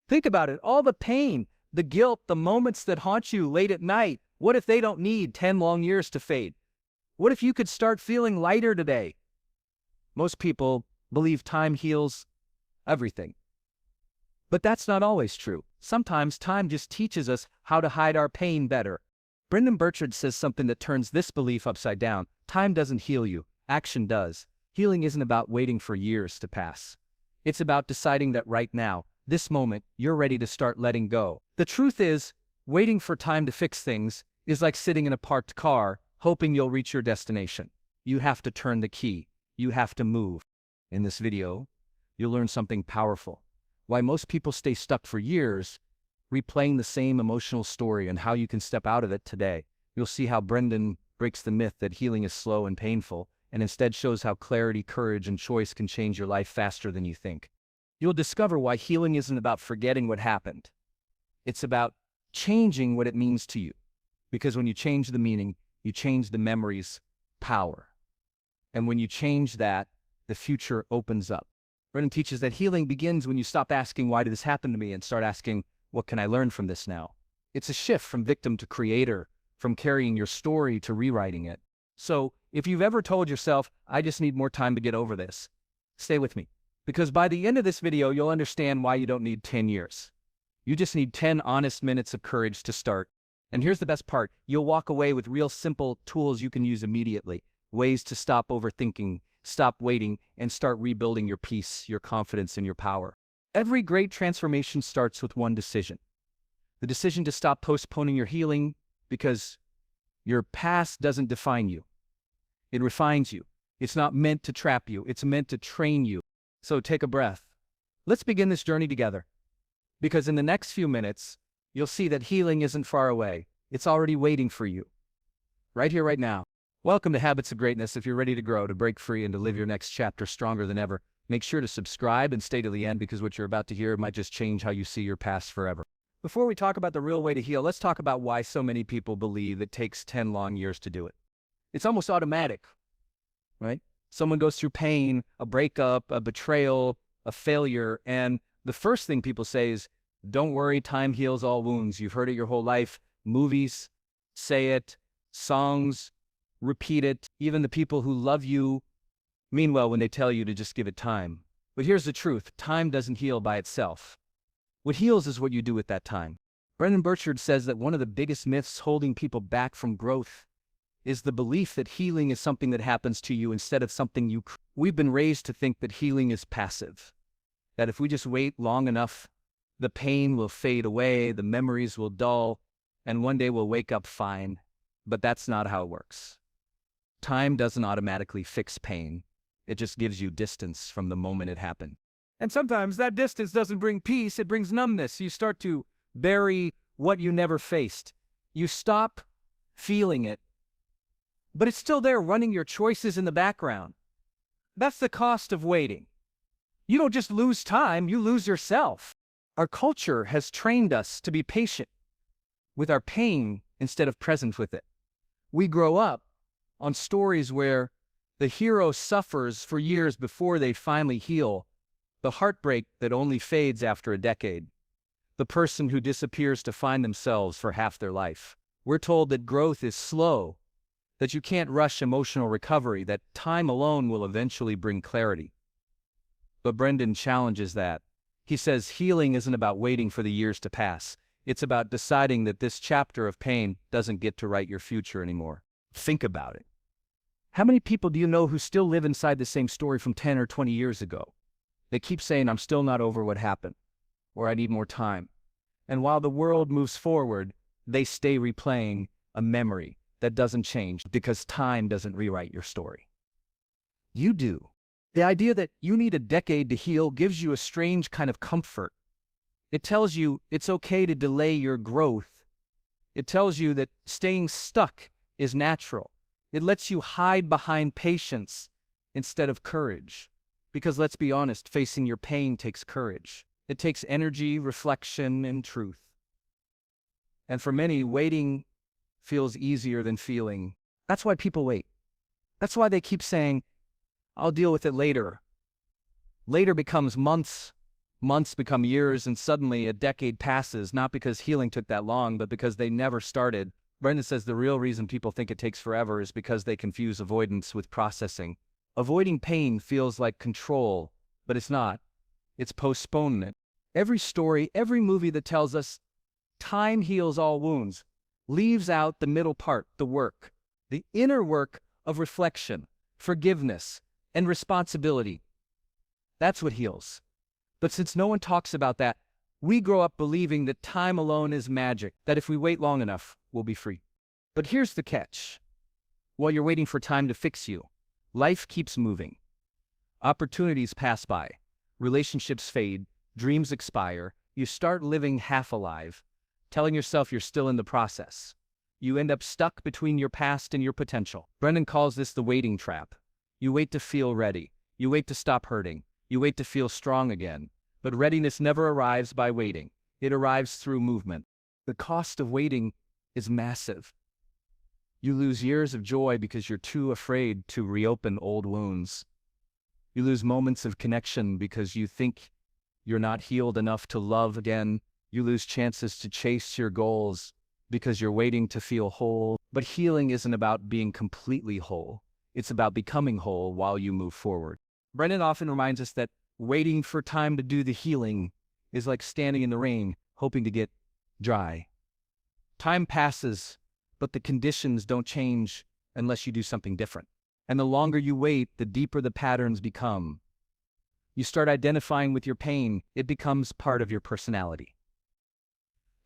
Think about it, all the pain, the guilt, the moments that haunt you late at night. What if they don't need 10 long years to fade? What if you could start feeling lighter today? Most people believe time heals everything. But that's not always true. Sometimes time just teaches us how to hide our pain better. Brendon Burchard says something that turns this belief upside down. Time doesn't heal you, action does. Healing isn't about waiting for years to pass. It's about deciding that right now, this moment, you're ready to start letting go. The truth is, waiting for time to fix things is like sitting in a parked car, hoping you'll reach your destination. You have to turn the key. You have to move. In this video, you'll learn something powerful. Why most people stay stuck for years, replaying the same emotional story, and how you can step out of it today. You'll see how Brendon breaks the myth that healing is slow and painful, and instead shows how clarity, courage, and choice can change your life faster than you think. You'll discover why healing isn't about forgetting what happened. It's about changing what it means to you. Because when you change the meaning, you change the memory's power. And when you change that, the future opens up. Brendon teaches that healing begins when you stop asking, why did this happen to me? And start asking, what can I learn from this now? It's a shift from victim to creator, from carrying your story to rewriting it. So if you've ever told yourself, I just need more time to get over this, stay with me. Because by the end of this video, you'll understand why you don't need 10 years. You just need 10 honest minutes of courage to start. And here's the best part. You'll walk away with real simple tools you can use immediately. Ways to stop overthinking, stop waiting, and start rebuilding your peace, your confidence, and your power. Every great transformation starts with one decision. The decision to stop postponing your healing, because your past doesn't define you. It refines you. It's not meant to trap you. It's meant to train you. So take a breath. Let's begin this journey together. Because in the next few minutes, you'll see that healing isn't far away. It's already waiting for you. Right here, right now. Welcome to Habits of Greatness. If you're ready to grow, to break free, and to live your next chapter stronger than ever, make sure to subscribe and stay to the end, because what you're about to hear might just change how you see your past forever. Before we talk about the real way to heal, let's talk about why so many people believe it takes 10 long years to do it. It's almost automatic, right? Someone goes through pain, a breakup, a betrayal, a failure, and the first thing people say is, don't worry, time heals all wounds. You've heard it your whole life. Movies say it, songs repeat it, even the people who love you mean well when they tell you to just give it time. But here's the truth. Time doesn't heal by itself. What heals is what you do with that time. Brendon Burchard says that one of the biggest myths holding people back from growth is the belief that healing is something that happens to you instead of something you create. We've been raised to think that healing is passive, that if we just wait long enough, the pain will fade away, the memories will dull, and one day we'll wake up fine. But that's not how it works. Time doesn't automatically fix pain. It just gives you distance from the moment it happened. And sometimes that distance doesn't bring peace, it brings numbness. You start to bury what you never faced. You stop feeling it, but it's still there running your choices in the background. That's the cost of waiting. You don't just lose time, you lose yourself. Our culture has trained us to be patient with our pain instead of present with it. We grow up on stories where the hero suffers for years before they finally heal, the heartbreak that only fades after a decade, the person who disappears to find themselves for half their life. We're told that growth is slow, that you can't rush emotional recovery, that time alone will eventually bring clarity. But Brendon challenges that. He says healing isn't about waiting for the years to pass. It's about deciding that this chapter of pain doesn't get to write your future anymore. Think about it. How many people do you know who still live inside the same story from 10 or 20 years ago? They keep saying, I'm still not over what happened, or I need more time. And while the world moves forward, they stay replaying a memory that doesn't change, because time doesn't rewrite your story. You do. The idea that you need a decade to heal gives you a strange kind of comfort. It tells you it's okay to delay your growth. It tells you that staying stuck is natural. It lets you hide behind patience instead of courage. Because let's be honest, facing your pain takes courage. It takes energy, reflection, and truth. And for many, waiting feels easier than feeling. That's why people wait. That's why they keep saying, I'll deal with it later. Later becomes months, Months become years, and suddenly a decade passes, not because healing took that long, but because they never started. Brendon says the real reason people think it takes forever is because they confuse avoidance with processing. Avoiding pain feels like control, but it's not. It's postponement. Every story, every movie that tells us time heals all wounds leaves out the middle part, the work, the inner work of reflection, forgiveness, and responsibility. That's what heals. But since no one talks about that, we grow up believing that time alone is magic, that if we wait long enough, we'll be free. But here's the catch. While you're waiting for time to fix you, life keeps moving. Opportunities pass by, relationships fade, dreams expire, you start living half alive, telling yourself you're still in the process. You end up stuck between your past and your potential. Brendon calls this the waiting trap. You wait to feel ready. You wait to stop hurting. You wait to feel strong again. But readiness never arrives by waiting. It arrives through movement. The cost of waiting is massive. You lose years of joy because you're too afraid to reopen old wounds. You lose moments of connection because you think you're not healed enough to love again. You lose chances to chase your goals because you're waiting to feel whole. But healing isn't about being completely whole. It's about becoming whole while you move forward. Brendon often reminds us that waiting for time to do the healing is like standing in the rain, hoping to get dry. Time passes, but the conditions don't change unless you do something different. And the longer you wait, the deeper the patterns become. You start identifying with your pain. It becomes part of your personality.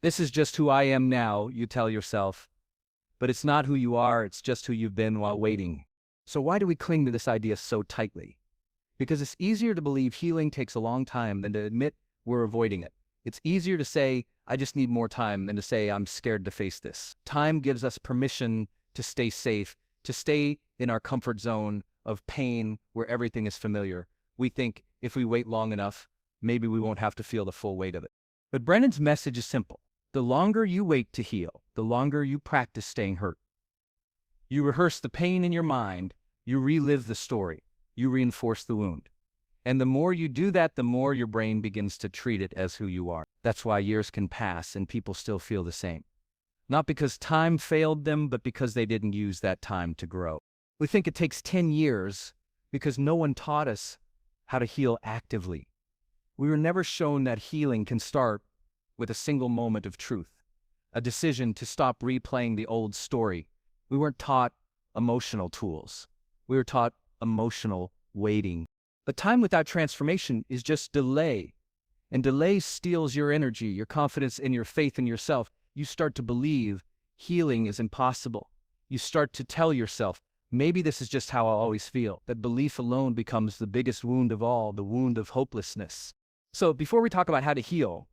This is just who I am now, you tell yourself. But it's not who you are, it's just who you've been while waiting. So why do we cling to this idea so tightly? Because it's easier to believe healing takes a long time than to admit we're avoiding it. It's easier to say, I just need more time, than to say, I'm scared to face this. Time gives us permission to stay safe, to stay in our comfort zone of pain where everything is familiar. We think if we wait long enough, maybe we won't have to feel the full weight of it. But Brendon's message is simple. The longer you wait to heal, the longer you practice staying hurt. You rehearse the pain in your mind, you relive the story, you reinforce the wound. And the more you do that, the more your brain begins to treat it as who you are. That's why years can pass and people still feel the same. Not because time failed them, but because they didn't use that time to grow. We think it takes 10 years because no one taught us how to heal actively. We were never shown that healing can start with a single moment of truth, a decision to stop replaying the old story. We weren't taught emotional tools. We were taught emotional waiting. But time without transformation is just delay. And delay steals your energy, your confidence, and your faith in yourself. You start to believe healing is impossible. You start to tell yourself, maybe this is just how I'll always feel. That belief alone becomes the biggest wound of all, the wound of hopelessness. So before we talk about how to heal,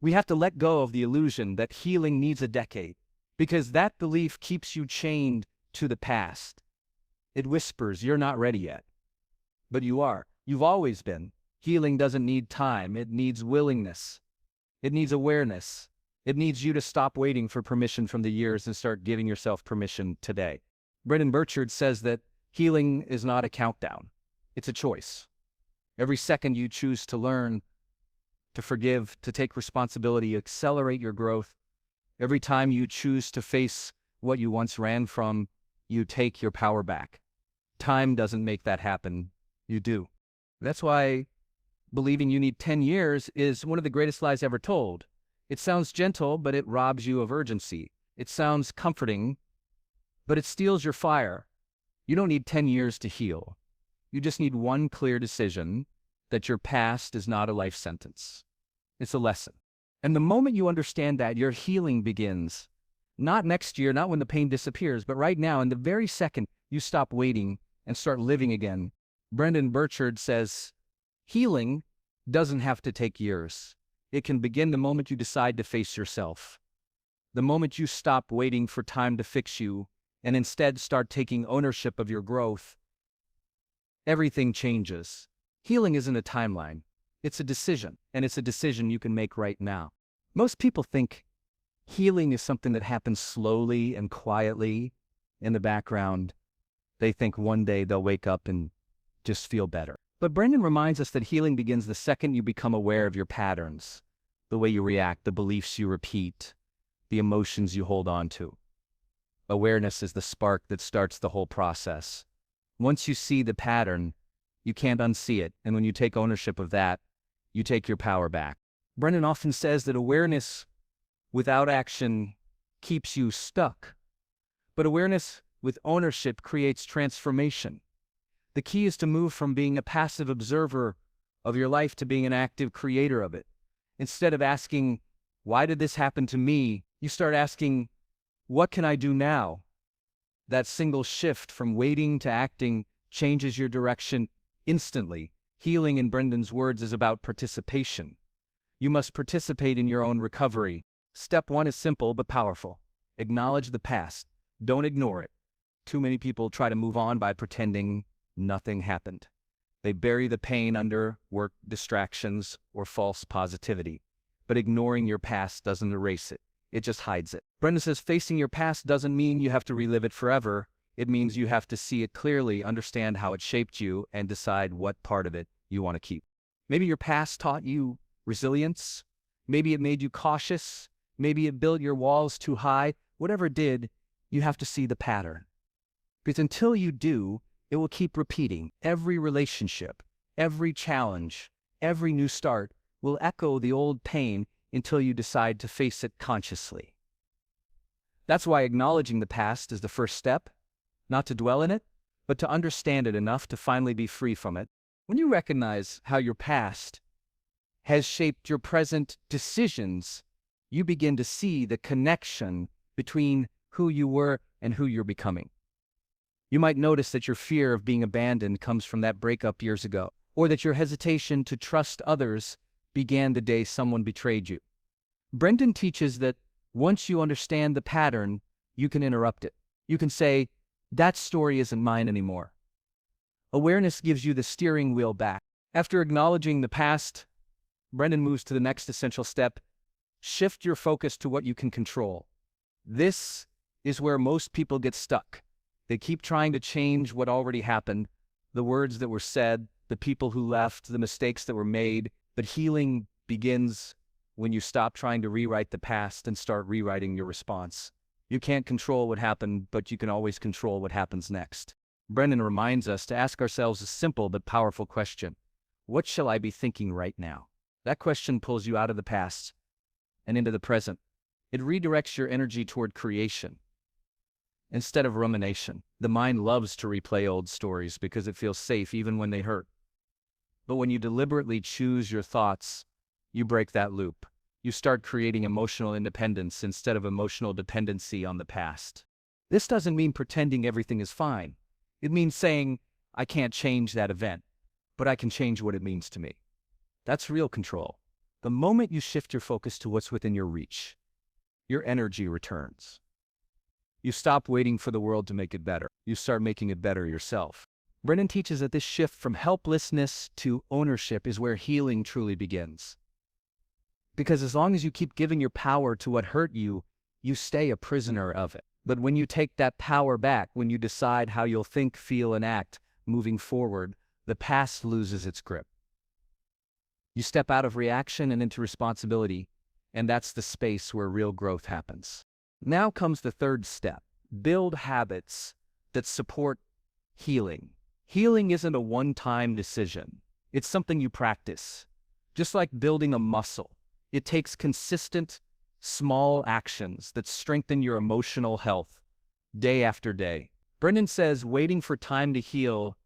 we have to let go of the illusion that healing needs a decade, because that belief keeps you chained to the past. It whispers, you're not ready yet. But you are. You've always been. Healing doesn't need time. It needs willingness. It needs awareness. It needs you to stop waiting for permission from the years and start giving yourself permission today. Brendon Burchard says that healing is not a countdown. It's a choice. Every second you choose to learn, to forgive, to take responsibility, accelerate your growth. Every time you choose to face what you once ran from, you take your power back. Time doesn't make that happen. You do. That's why believing you need 10 years is one of the greatest lies ever told. It sounds gentle, but it robs you of urgency. It sounds comforting, but it steals your fire. You don't need 10 years to heal. You just need one clear decision that your past is not a life sentence. It's a lesson. And the moment you understand that, your healing begins. Not next year, not when the pain disappears, but right now, in the very second you stop waiting and start living again. Brendon Burchard says, healing doesn't have to take years. It can begin the moment you decide to face yourself. The moment you stop waiting for time to fix you and instead start taking ownership of your growth, everything changes. Healing isn't a timeline. It's a decision, and it's a decision you can make right now. Most people think healing is something that happens slowly and quietly in the background. They think one day they'll wake up and just feel better. But Brendon reminds us that healing begins the second you become aware of your patterns, the way you react, the beliefs you repeat, the emotions you hold on to. Awareness is the spark that starts the whole process. Once you see the pattern, you can't unsee it, and when you take ownership of that, you take your power back. Brendon often says that awareness without action keeps you stuck, but awareness with ownership creates transformation. The key is to move from being a passive observer of your life to being an active creator of it. Instead of asking, why did this happen to me? You start asking, what can I do now? That single shift from waiting to acting changes your direction instantly. Healing, in Brendon's words, is about participation. You must participate in your own recovery. Step 1 is simple but powerful. Acknowledge the past. Don't ignore it. Too many people try to move on by pretending nothing happened. They bury the pain under work, distractions, or false positivity. But ignoring your past doesn't erase it. It just hides it. Brendon says facing your past doesn't mean you have to relive it forever. It means you have to see it clearly, understand how it shaped you, and decide what part of it you want to keep. Maybe your past taught you resilience. Maybe it made you cautious. Maybe it built your walls too high. Whatever it did, you have to see the pattern. Because until you do, it will keep repeating. Every relationship, every challenge, every new start will echo the old pain until you decide to face it consciously. That's why acknowledging the past is the first step, not to dwell in it, but to understand it enough to finally be free from it. When you recognize how your past has shaped your present decisions, you begin to see the connection between who you were and who you're becoming. You might notice that your fear of being abandoned comes from that breakup years ago, or that your hesitation to trust others began the day someone betrayed you. Brendon teaches that once you understand the pattern, you can interrupt it. You can say, that story isn't mine anymore. Awareness gives you the steering wheel back. After acknowledging the past, Brendon moves to the next essential step. Shift your focus to what you can control. This is where most people get stuck. They keep trying to change what already happened, the words that were said, the people who left, the mistakes that were made. But healing begins when you stop trying to rewrite the past and start rewriting your response. You can't control what happened, but you can always control what happens next. Brendon reminds us to ask ourselves a simple but powerful question. What shall I be thinking right now? That question pulls you out of the past and into the present. It redirects your energy toward creation instead of rumination. The mind loves to replay old stories because it feels safe even when they hurt. But when you deliberately choose your thoughts, you break that loop. You start creating emotional independence instead of emotional dependency on the past. This doesn't mean pretending everything is fine. It means saying, I can't change that event, but I can change what it means to me. That's real control. The moment you shift your focus to what's within your reach, your energy returns. You stop waiting for the world to make it better. You start making it better yourself. Brendon teaches that this shift from helplessness to ownership is where healing truly begins. Because as long as you keep giving your power to what hurt you, you stay a prisoner of it. But when you take that power back, when you decide how you'll think, feel, and act moving forward, the past loses its grip. You step out of reaction and into responsibility, and that's the space where real growth happens. Now comes the third step. Build habits that support healing. Healing isn't a one-time decision. It's something you practice. Just like building a muscle, it takes consistent, small actions that strengthen your emotional health day after day. Brendon says waiting for time to heal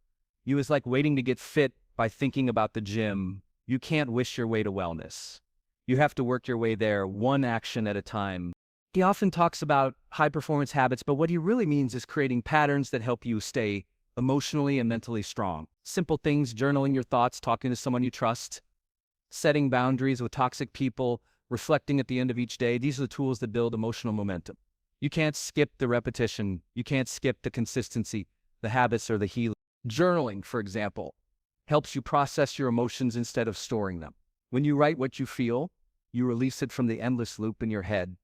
you is like waiting to get fit by thinking about the gym. You can't wish your way to wellness. You have to work your way there, one action at a time. He often talks about high-performance habits, but what he really means is creating patterns that help you stay emotionally and mentally strong. Simple things, journaling your thoughts, talking to someone you trust, setting boundaries with toxic people, reflecting at the end of each day. These are the tools that build emotional momentum. You can't skip the repetition. You can't skip the consistency. The habits are the healing. Journaling, for example, helps you process your emotions instead of storing them. When you write what you feel, you release it from the endless loop in your head.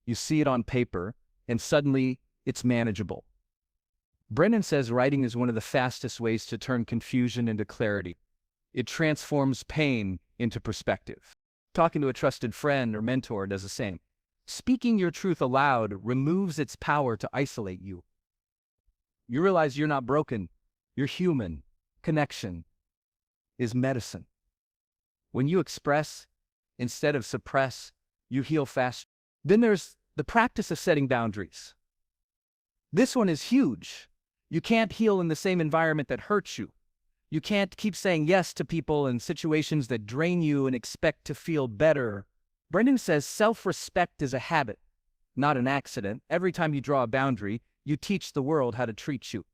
You see it on paper, and suddenly it's manageable. Brendon says writing is one of the fastest ways to turn confusion into clarity. It transforms pain into perspective. Talking to a trusted friend or mentor does the same. Speaking your truth aloud removes its power to isolate you. You realize you're not broken. You're human. Connection is medicine. When you express instead of suppress, you heal faster. Then there's the practice of setting boundaries. This one is huge. You can't heal in the same environment that hurts you. You can't keep saying yes to people in situations that drain you and expect to feel better. Brendon says self-respect is a habit, not an accident. Every time you draw a boundary, you teach the world how to treat you.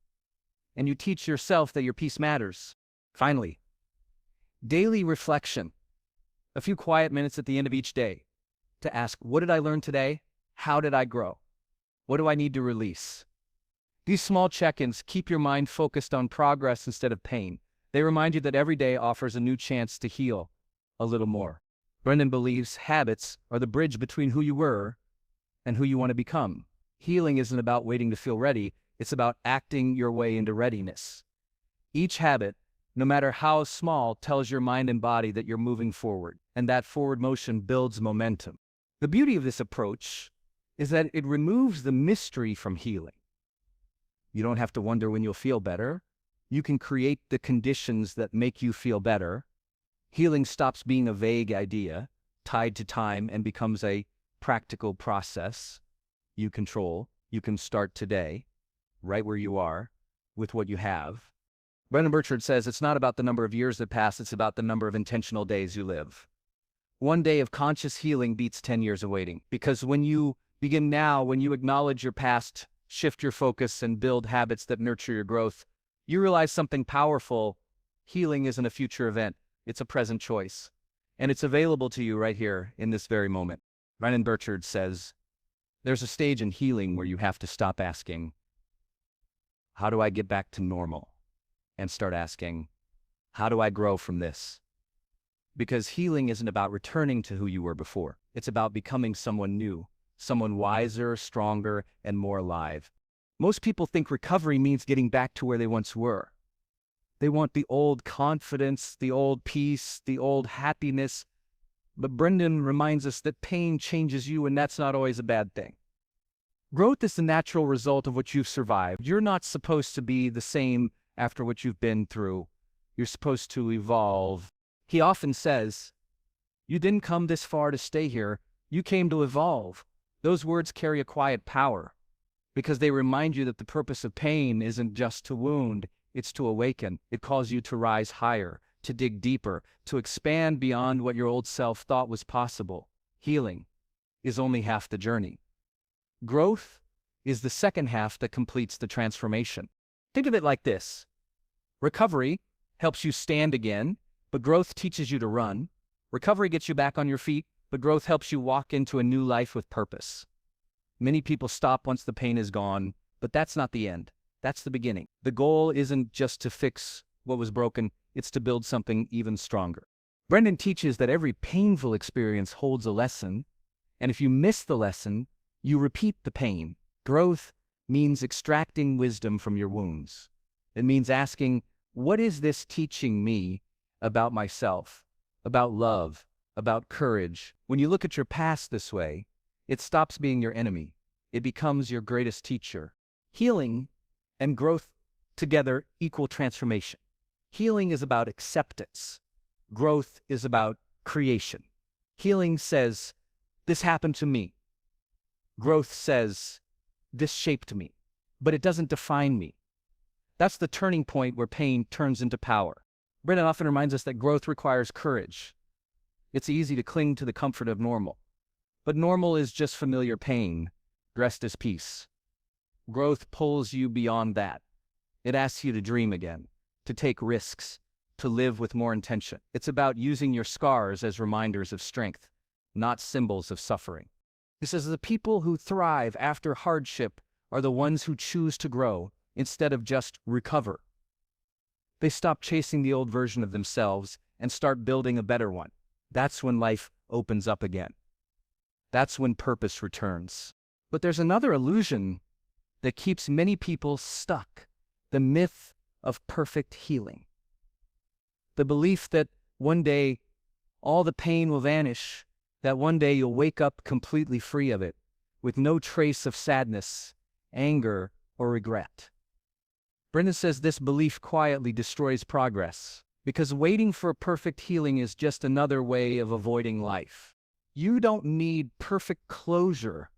And you teach yourself that your peace matters. Finally, daily reflection. A few quiet minutes at the end of each day to ask, what did I learn today? How did I grow? What do I need to release? These small check-ins keep your mind focused on progress instead of pain. They remind you that every day offers a new chance to heal a little more. Brendon believes habits are the bridge between who you were and who you want to become. Healing isn't about waiting to feel ready. It's about acting your way into readiness. Each habit, no matter how small, tells your mind and body that you're moving forward, and that forward motion builds momentum. The beauty of this approach is that it removes the mystery from healing. You don't have to wonder when you'll feel better. You can create the conditions that make you feel better. Healing stops being a vague idea tied to time and becomes a practical process you control. You can start today, right where you are, with what you have. Brendon Burchard says it's not about the number of years that pass, it's about the number of intentional days you live. One day of conscious healing beats 10 years of waiting, because when you begin now, when you acknowledge your past, shift your focus, and build habits that nurture your growth, you realize something powerful. Healing isn't a future event, it's a present choice. And it's available to you right here in this very moment. Brendon Burchard says, there's a stage in healing where you have to stop asking, how do I get back to normal? And start asking, how do I grow from this? Because healing isn't about returning to who you were before. It's about becoming someone new, someone wiser, stronger, and more alive. Most people think recovery means getting back to where they once were. They want the old confidence, the old peace, the old happiness. But Brendon reminds us that pain changes you, and that's not always a bad thing. Growth is the natural result of what you've survived. You're not supposed to be the same after what you've been through. You're supposed to evolve. He often says, you didn't come this far to stay here. You came to evolve. Those words carry a quiet power because they remind you that the purpose of pain isn't just to wound, it's to awaken. It calls you to rise higher, to dig deeper, to expand beyond what your old self thought was possible. Healing is only half the journey. Growth is the second half that completes the transformation. Think of it like this. Recovery helps you stand again, but growth teaches you to run. Recovery gets you back on your feet, but growth helps you walk into a new life with purpose. Many people stop once the pain is gone, but that's not the end. That's the beginning. The goal isn't just to fix what was broken, it's to build something even stronger. Brendon teaches that every painful experience holds a lesson, and if you miss the lesson, you repeat the pain. Growth means extracting wisdom from your wounds. It means asking, what is this teaching me about myself, about love, about courage? When you look at your past this way, it stops being your enemy. It becomes your greatest teacher. Healing and growth together equal transformation. Healing is about acceptance. Growth is about creation. Healing says, this happened to me. Growth says, this shaped me, but it doesn't define me. That's the turning point where pain turns into power. Brendon often reminds us that growth requires courage. It's easy to cling to the comfort of normal, but normal is just familiar pain, dressed as peace. Growth pulls you beyond that. It asks you to dream again, to take risks, to live with more intention. It's about using your scars as reminders of strength, not symbols of suffering. He says the people who thrive after hardship are the ones who choose to grow instead of just recover. They stop chasing the old version of themselves and start building a better one. That's when life opens up again. That's when purpose returns. But there's another illusion that keeps many people stuck, the myth of perfect healing. The belief that one day all the pain will vanish, that one day you'll wake up completely free of it, with no trace of sadness, anger, or regret. Brendon says this belief quietly destroys progress, because waiting for perfect healing is just another way of avoiding life. You don't need perfect closure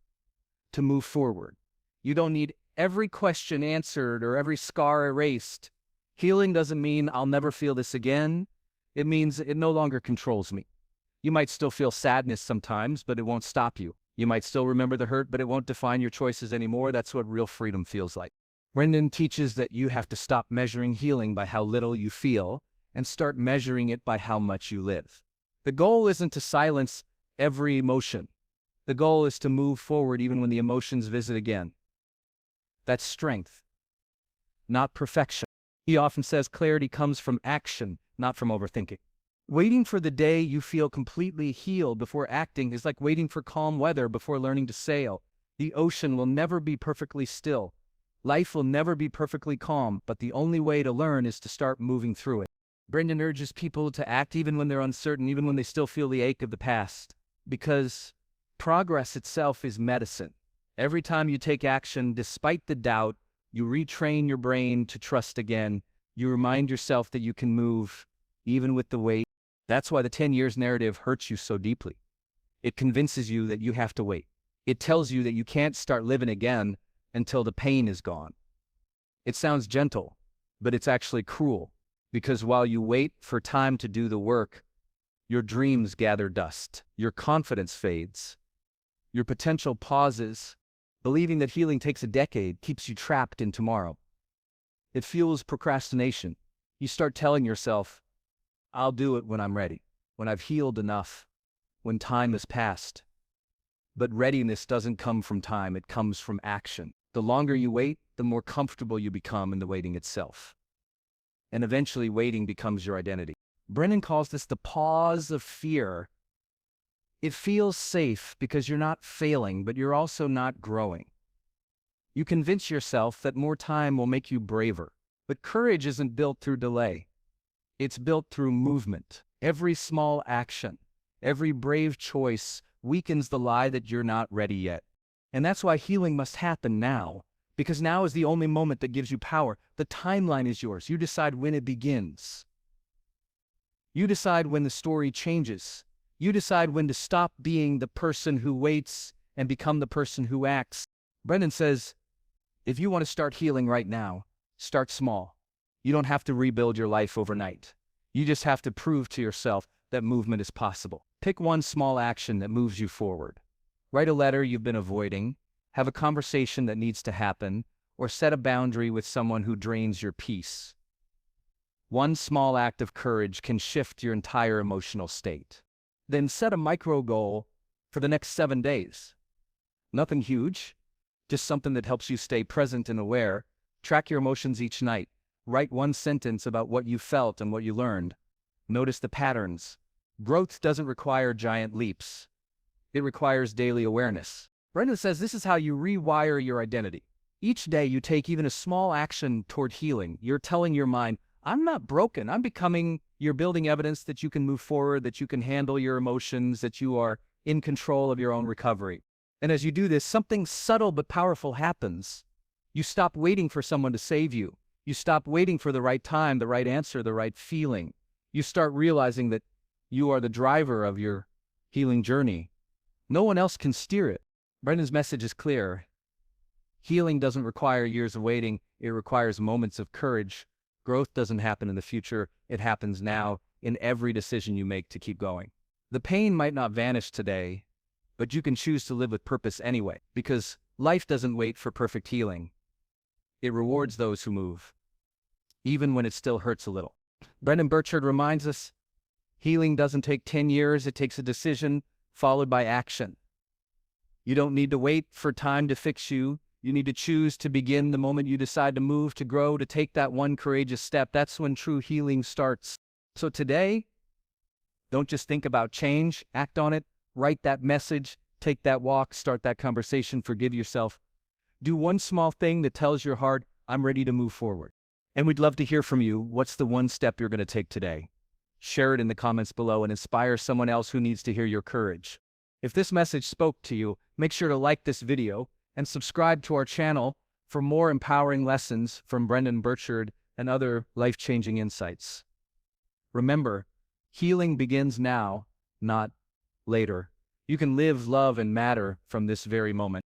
to move forward. You don't need every question answered or every scar erased. Healing doesn't mean I'll never feel this again. It means it no longer controls me. You might still feel sadness sometimes, but it won't stop you. You might still remember the hurt, but it won't define your choices anymore. That's what real freedom feels like. Brendon teaches that you have to stop measuring healing by how little you feel and start measuring it by how much you live. The goal isn't to silence every emotion. The goal is to move forward even when the emotions visit again. That's strength, not perfection. He often says clarity comes from action, not from overthinking. Waiting for the day you feel completely healed before acting is like waiting for calm weather before learning to sail. The ocean will never be perfectly still. Life will never be perfectly calm, but the only way to learn is to start moving through it. Brendon urges people to act even when they're uncertain, even when they still feel the ache of the past, because progress itself is medicine. Every time you take action, despite the doubt, you retrain your brain to trust again. You remind yourself that you can move, even with the weight. That's why the 10 years narrative hurts you so deeply. It convinces you that you have to wait. It tells you that you can't start living again until the pain is gone. It sounds gentle, but it's actually cruel, because while you wait for time to do the work, your dreams gather dust, your confidence fades, your potential pauses. Believing that healing takes a decade keeps you trapped in tomorrow. It fuels procrastination. You start telling yourself, I'll do it when I'm ready, when I've healed enough, when time has passed. But readiness doesn't come from time, it comes from action. The longer you wait, the more comfortable you become in the waiting itself. And eventually waiting becomes your identity. Brendon calls this the pause of fear. It feels safe because you're not failing, but you're also not growing. You convince yourself that more time will make you braver. But courage isn't built through delay. It's built through movement. Every small action, every brave choice weakens the lie that you're not ready yet. And that's why healing must happen now, because now is the only moment that gives you power. The timeline is yours. You decide when it begins. You decide when the story changes. You decide when to stop being the person who waits and become the person who acts. Brendon says, if you want to start healing right now, start small. You don't have to rebuild your life overnight. You just have to prove to yourself that movement is possible. Pick one small action that moves you forward. Write a letter you've been avoiding, have a conversation that needs to happen, or set a boundary with someone who drains your peace. One small act of courage can shift your entire emotional state. Then set a micro goal for the next 7 days. Nothing huge, just something that helps you stay present and aware. Track your emotions each night. Write one sentence about what you felt and what you learned. Notice the patterns. Growth doesn't require giant leaps. It requires daily awareness. Brendon says this is how you rewire your identity. Each day you take even a small action toward healing. You're telling your mind, I'm not broken. I'm becoming. You're building evidence that you can move forward, that you can handle your emotions, that you are in control of your own recovery. And as you do this, something subtle but powerful happens. You stop waiting for someone to save you. You stop waiting for the right time, the right answer, the right feeling. You start realizing that you are the driver of your healing journey. No one else can steer it. Brendon's message is clear. Healing doesn't require years of waiting. It requires moments of courage. Growth doesn't happen in the future. It happens now in every decision you make to keep going. The pain might not vanish today, but you can choose to live with purpose anyway, because life doesn't wait for perfect healing. It rewards those who move, even when it still hurts a little. Brendon Burchard reminds us, healing doesn't take 10 years. It takes a decision followed by action. You don't need to wait for time to fix you. You need to choose to begin the moment you decide to move, to grow, to take that one courageous step. That's when true healing starts. So today, don't just think about change, act on it, write that message, take that walk, start that conversation, forgive yourself. Do one small thing that tells your heart, I'm ready to move forward. And we'd love to hear from you. What's the one step you're going to take today? share it in the comments below, and inspire someone else who needs to hear your courage. If this message spoke to you, make sure to like this video and subscribe to our channel for more empowering lessons from Brendon Burchard and other life-changing insights. Remember, healing begins now, not later. You can live, love, and matter from this very moment.